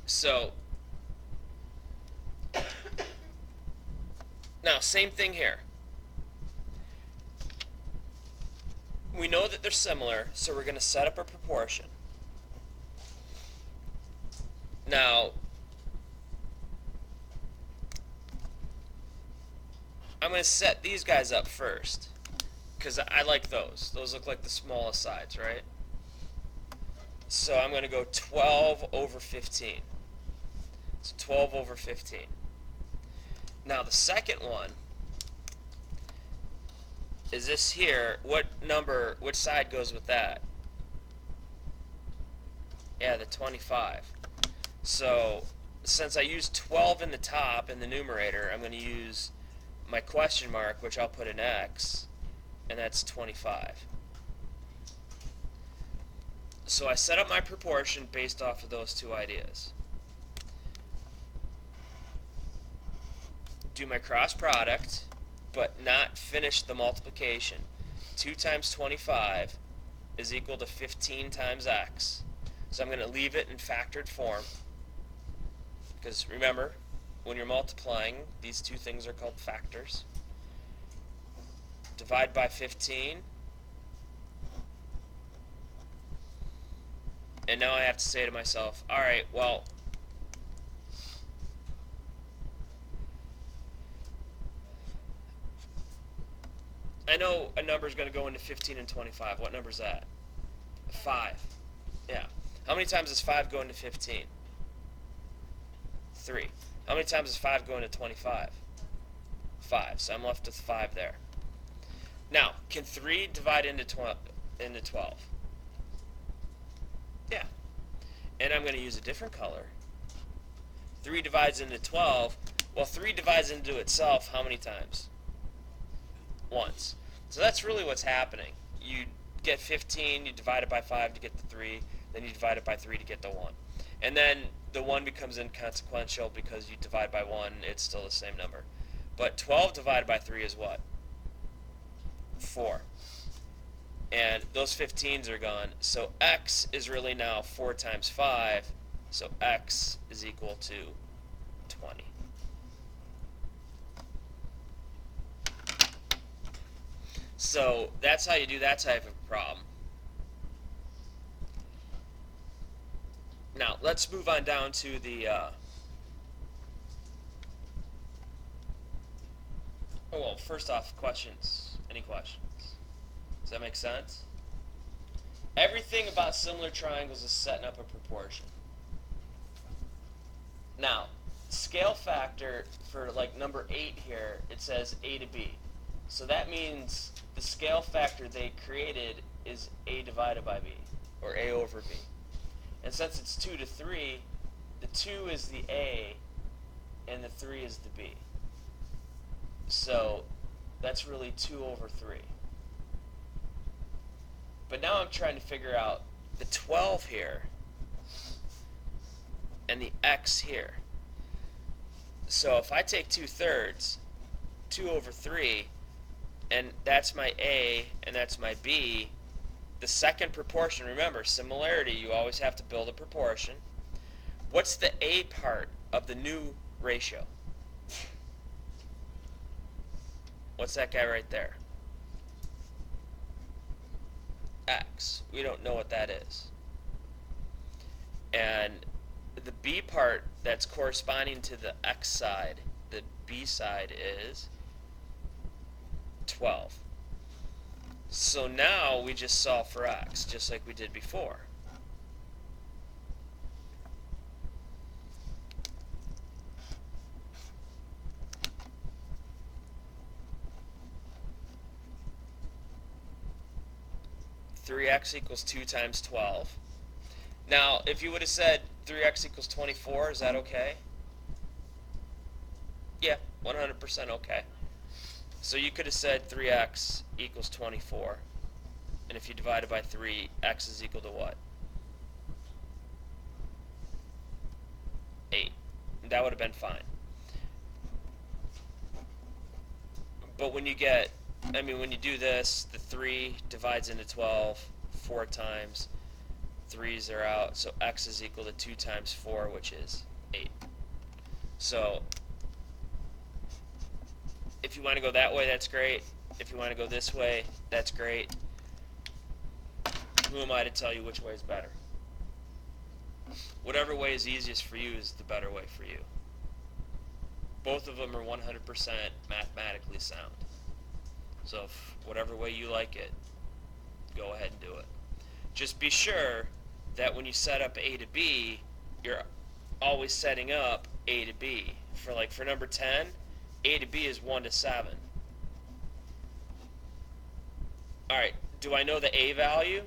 So now, same thing here. We know that they're similar, so we're going to set up a proportion. Now, I'm going to set these guys up first, because I like those. Those look like the smallest sides, right? So I'm going to go 12 over 15. So 12 over 15. Now the second one is this here. What number, which side goes with that? Yeah, the 25. So since I used 12 in the top in the numerator, I'm going to use my question mark, which I'll put in X, and that's 25. So I set up my proportion based off of those two ideas. Do my cross product, but not finish the multiplication. 2 times 25 is equal to 15 times X. So I'm going to leave it in factored form, because remember, when you're multiplying, these two things are called factors. Divide by 15. And now I have to say to myself, all right, well, I know a number is going to go into 15 and 25. What number is that? 5. Yeah. How many times does 5 go into 15? 3. How many times does 5 go into 25? 5. So I'm left with 5 there. Now, can 3 divide into 12? Yeah. And I'm going to use a different color. 3 divides into 12. Well, 3 divides into itself how many times? Once. So that's really what's happening. You get 15, you divide it by 5 to get the 3, then you divide it by 3 to get the 1. And then the 1 becomes inconsequential because you divide by 1, it's still the same number. But 12 divided by 3 is what? 4. And those 15s are gone. So X is really now 4 times 5. So X is equal to 20. So that's how you do that type of problem. Now let's move on down to the oh, well, first off, questions. Any questions? Does that make sense? Everything about similar triangles is setting up a proportion. Now, scale factor for like number 8 here, it says A to B. So that means the scale factor they created is A divided by B, or A over B. And since it's 2 to 3, the 2 is the A, and the 3 is the B. So that's really 2 over 3. But now I'm trying to figure out the 12 here and the X here. So if I take 2/3, 2 over 3, and that's my A and that's my B, the second proportion, remember, similarity, you always have to build a proportion. What's the A part of the new ratio? What's that guy right there? X. We don't know what that is. And the B part that's corresponding to the X side, the B side, is 12. So now we just solve for X, just like we did before. Three x equals 2 times 12. Now, if you would have said 3x equals 24, is that okay? Yeah, 100% okay. So you could have said 3x equals 24. And if you divide it by 3, x is equal to what? 8. That would have been fine. But when you get, when you do this, the 3 divides into 12 4 times. 3's are out, so x is equal to 2 times 4, which is 8. So if you want to go that way, that's great. If you want to go this way, that's great. Who am I to tell you which way is better? Whatever way is easiest for you is the better way for you. Both of them are 100% mathematically sound. So if whatever way you like it, go ahead and do it. Just be sure that when you set up A to B, you're always setting up A to B. For number 10, A to B is 1 to 7. Alright, do I know the A value?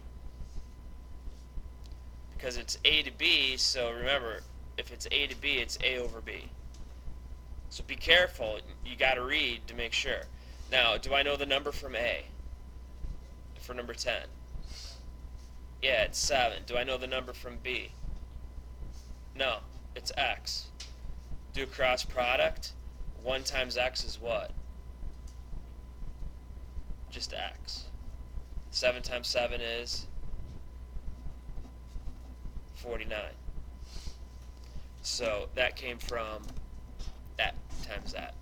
Because it's A to B, so remember, if it's A to B, it's A over B. So be careful, you got to read to make sure. Now, do I know the number from A for number 10? Yeah, it's 7. Do I know the number from B? No, it's X. Do a cross product. 1 times X is what? Just X. 7 times 7 is 49. So that came from that times that.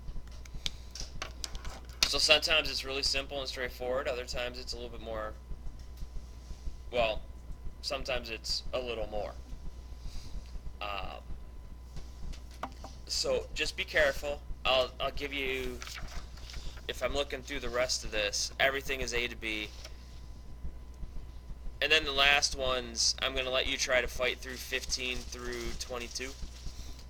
So sometimes it's really simple and straightforward. Other times it's a little bit more, well, sometimes it's a little more. So just be careful. I'll give you, if I'm looking through the rest of this, everything is A to B. And then the last ones, I'm going to let you try to fight through 15 through 22.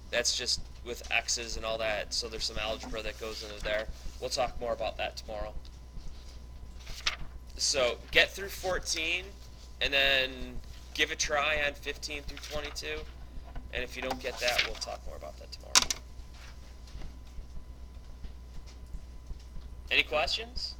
That's just with x's and all that, so there's some algebra that goes into there. We'll talk more about that tomorrow. So get through 14, and then give a try on 15 through 22. And if you don't get that, we'll talk more about that tomorrow. Any questions?